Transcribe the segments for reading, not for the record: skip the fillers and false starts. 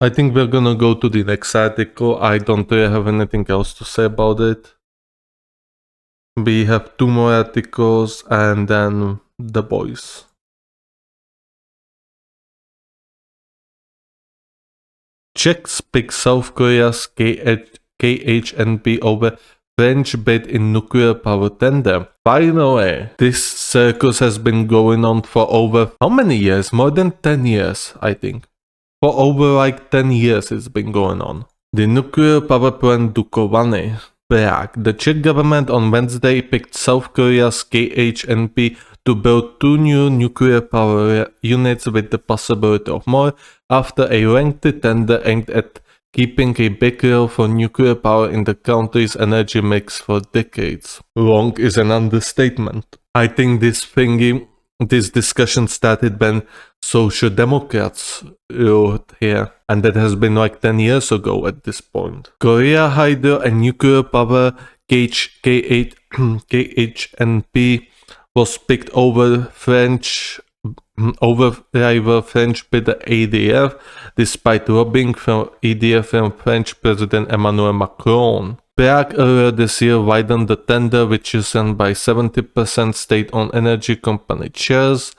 I think we're gonna go to the next article. I don't really have anything else to say about it. We have 2 more articles and then the boys. Czechs pick South Korea's KHNP over French bid in nuclear power tender. Finally, this circus has been going on for over how many years? More than 10 years, I think. For over like 10 years it's been going on. The nuclear power plant Dukovany, Prague. The Czech government on Wednesday picked South Korea's KHNP to build 2 new nuclear power units with the possibility of more after a lengthy tender aimed at keeping a big role for nuclear power in the country's energy mix for decades. Long is an understatement. I think this discussion started when Social Democrats ruled here, and that has been like 10 years ago at this point. Korea Hydro and nuclear power KHNP was picked over rival French bidder EDF, despite lobbying from EDF and French President Emmanuel Macron. Prague earlier this year widened the tender, which is run by 70% state-owned energy company shares,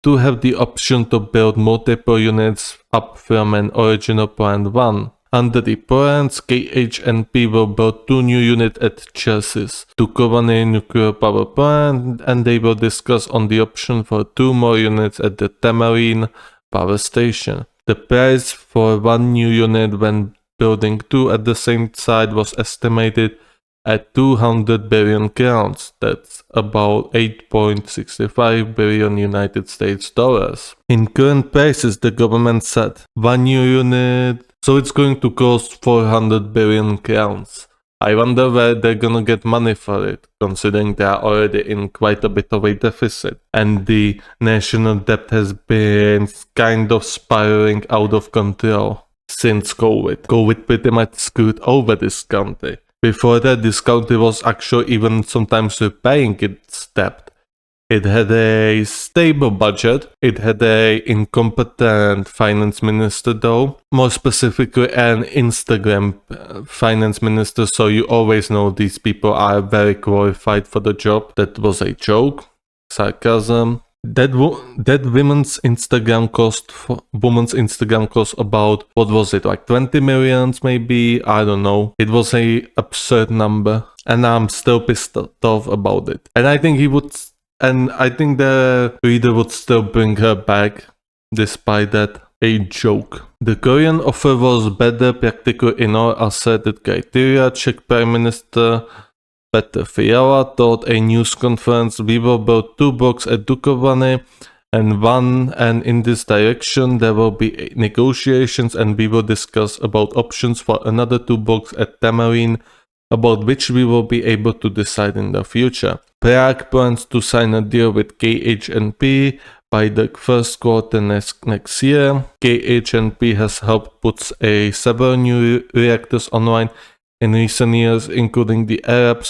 to have the option to build multiple units up from an original planned one. Under the plans, KHNP will build 2 new units at Czech's Dukovany nuclear power plant, and they will discuss on the option for 2 more units at the Temelín power station. The price for 1 new unit when building 2 at the same site was estimated at 200 billion crowns, that's about 8.65 billion United States dollars. In current prices, the government said 1 new unit, so it's going to cost 400 billion crowns. I wonder where they're gonna get money for it, considering they are already in quite a bit of a deficit, and the national debt has been kind of spiraling out of control since COVID. COVID pretty much screwed over this country. Before that, this country was actually even sometimes repaying its debt. It had a stable budget, it had a incompetent finance minister though, more specifically an Instagram finance minister, so you always know these people are very qualified for the job. That was a joke, sarcasm. That woman's Instagram cost about, what was it, like 20 millions maybe? I don't know. It was a absurd number, and I'm still pissed off about it. And I think the reader would still bring her back, despite that. A joke. The Korean offer was better practically in all asserted criteria, Czech Prime Minister Petr Fiala told a news conference. We will build 2 blocks at Dukovany and in this direction there will be negotiations, and we will discuss about options for another 2 blocks at Temelín, about which we will be able to decide in the future. Prague plans to sign a deal with KHNP by the first quarter next year. KHNP has helped put several new reactors online in recent years, including the Arab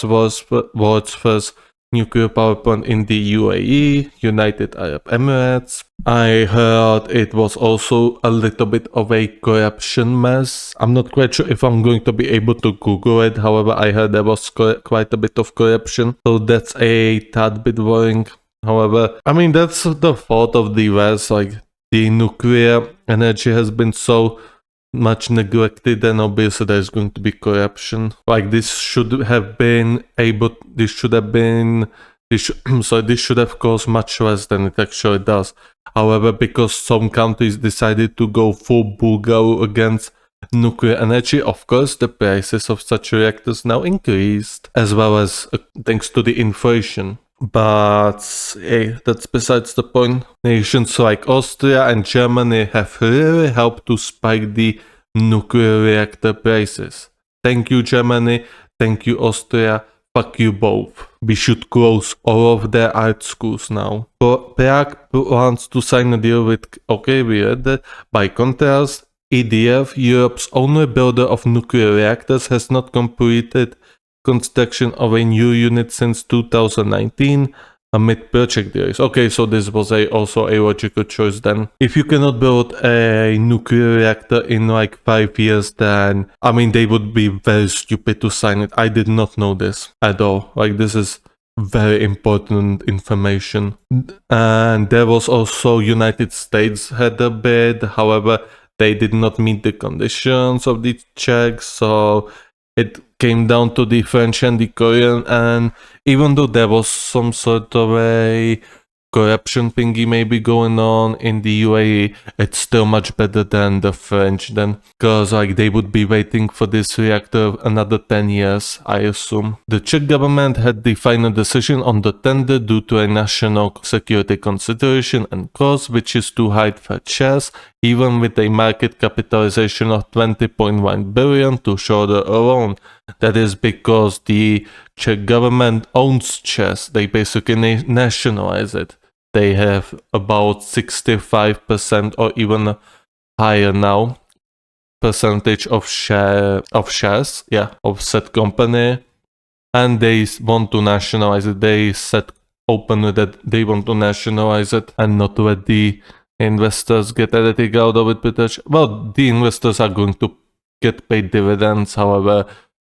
world's first nuclear power plant in the UAE, United Arab Emirates. I heard it was also a little bit of a corruption mess. I'm not quite sure if I'm going to be able to Google it, however I heard there was quite a bit of corruption, so that's a tad bit worrying. However, I mean, that's the fault of the West, like the nuclear energy has been so much neglected, and obviously there's going to be corruption. Like this should have cost much less than it actually does. However, because some countries decided to go full bulgaroo against nuclear energy, of course the prices of such reactors now increased, as well as thanks to the inflation. But hey, that's besides the point. Nations like Austria and Germany have really helped to spike the nuclear reactor prices. Thank you, Germany. Thank you, Austria. Fuck you both. We should close all of their art schools now. Prague wants to sign a deal with... Okay, we read that. By contrast, EDF, Europe's only builder of nuclear reactors, has not completed construction of a new unit since 2019, amid project delays. Okay, so this was also a logical choice then. If you cannot build a nuclear reactor in like 5 years, then I mean they would be very stupid to sign it. I did not know this at all. Like this is very important information. And there was also United States had a bid, however they did not meet the conditions of the Czechs, so it came down to the French and the Korean, and even though there was some sort of a corruption thingy maybe going on in the UAE, it's still much better than the French then, because like they would be waiting for this reactor another 10 years, I assume. The Czech government had the final decision on the tender due to a national security consideration and cost, which is too high for ČEZ, even with a market capitalization of 20.1 billion to shoulder alone. That is because the Czech government owns ČEZ, they basically nationalize it. They have about 65% or even higher now percentage of shares, of said company, and they want to nationalize it. They said openly that they want to nationalize it and not let the investors get anything out of it. Well, the investors are going to get paid dividends, however,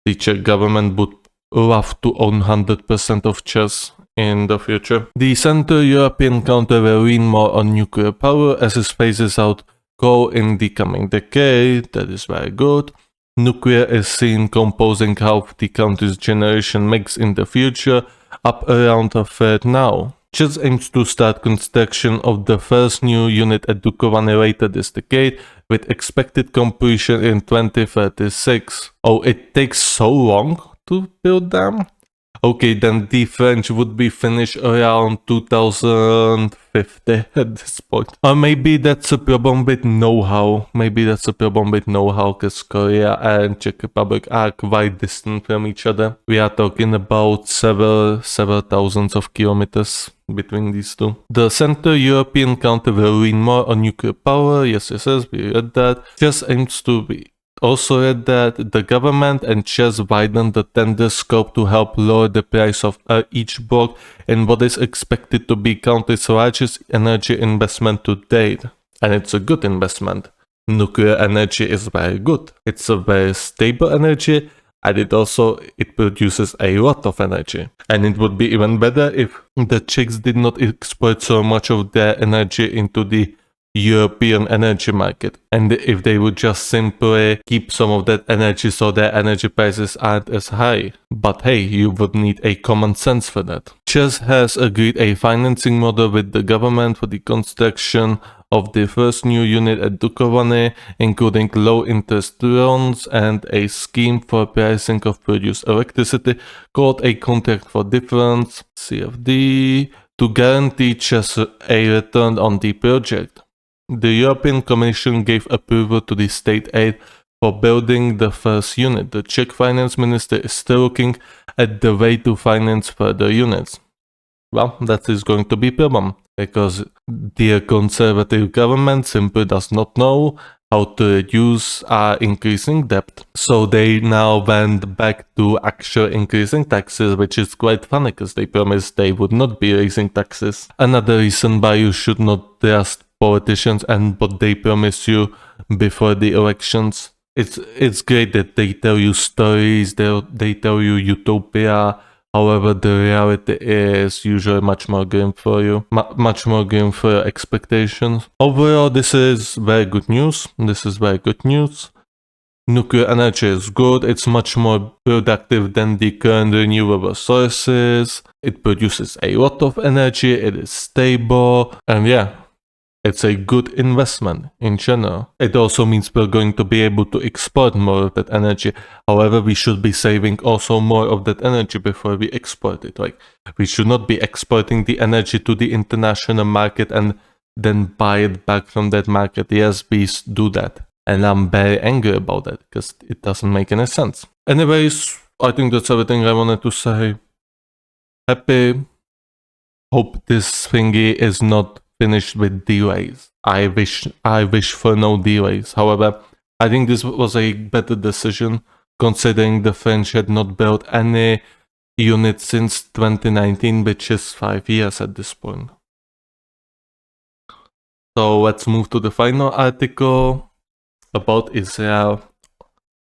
the Czech government would love to own 100% of ČEZ in the future. The Central European country will lean more on nuclear power as it phases out coal in the coming decade. That is very good. Nuclear is seen composing half the country's generation mix in the future, up around a third now. ČEZ aims to start construction of the first new unit at Dukovany later this decade, with expected completion in 2036. Oh, it takes so long to build them? Okay, then the French would be finished around 2050 at this point. Or maybe that's a problem with know-how. Because Korea and Czech Republic are quite distant from each other. We are talking about several thousands of kilometers between these two. The Central European country will lean more on nuclear power. Yes, we read that. Just aims to be. Also read that the government and ČEZ widened the tender scope to help lower the price of each block in what is expected to be country's largest energy investment to date. And it's a good investment. Nuclear energy is very good. It's a very stable energy, and it produces a lot of energy. And it would be even better if the Czechs did not export so much of their energy into the European energy market, and if they would just simply keep some of that energy so their energy prices aren't as high. But hey, you would need a common sense for that. ČEZ has agreed a financing model with the government for the construction of the first new unit at Dukovany, including low interest loans and a scheme for pricing of produced electricity called a contract for difference, CFD, to guarantee ČEZ a return on the project. The European Commission gave approval to the state aid for building the first unit. The Czech finance minister is still looking at the way to finance further units. Well, that is going to be a problem, because the conservative government simply does not know how to reduce increasing debt. So they now went back to actual increasing taxes, which is quite funny because they promised they would not be raising taxes. Another reason why you should not trust politicians and what they promise you before the elections. It's great that they tell you stories, they tell you utopia. However, the reality is usually much more grim for you, much more grim for your expectations. Overall, this is very good news. Nuclear energy is good. It's much more productive than the current renewable sources. It produces a lot of energy. It is stable, and yeah, it's a good investment in general. It also means we're going to be able to export more of that energy. However, we should be saving also more of that energy before we export it. Like, we should not be exporting the energy to the international market and then buy it back from that market. Yes, we do that. And I'm very angry about that because it doesn't make any sense. Anyways, I think that's everything I wanted to say. Happy. Hope this thingy is not finished with delays. I wish for no delays. However, I think this was a better decision considering the French had not built any unit since 2019, which is 5 years at this point. So let's move to the final article about Israel.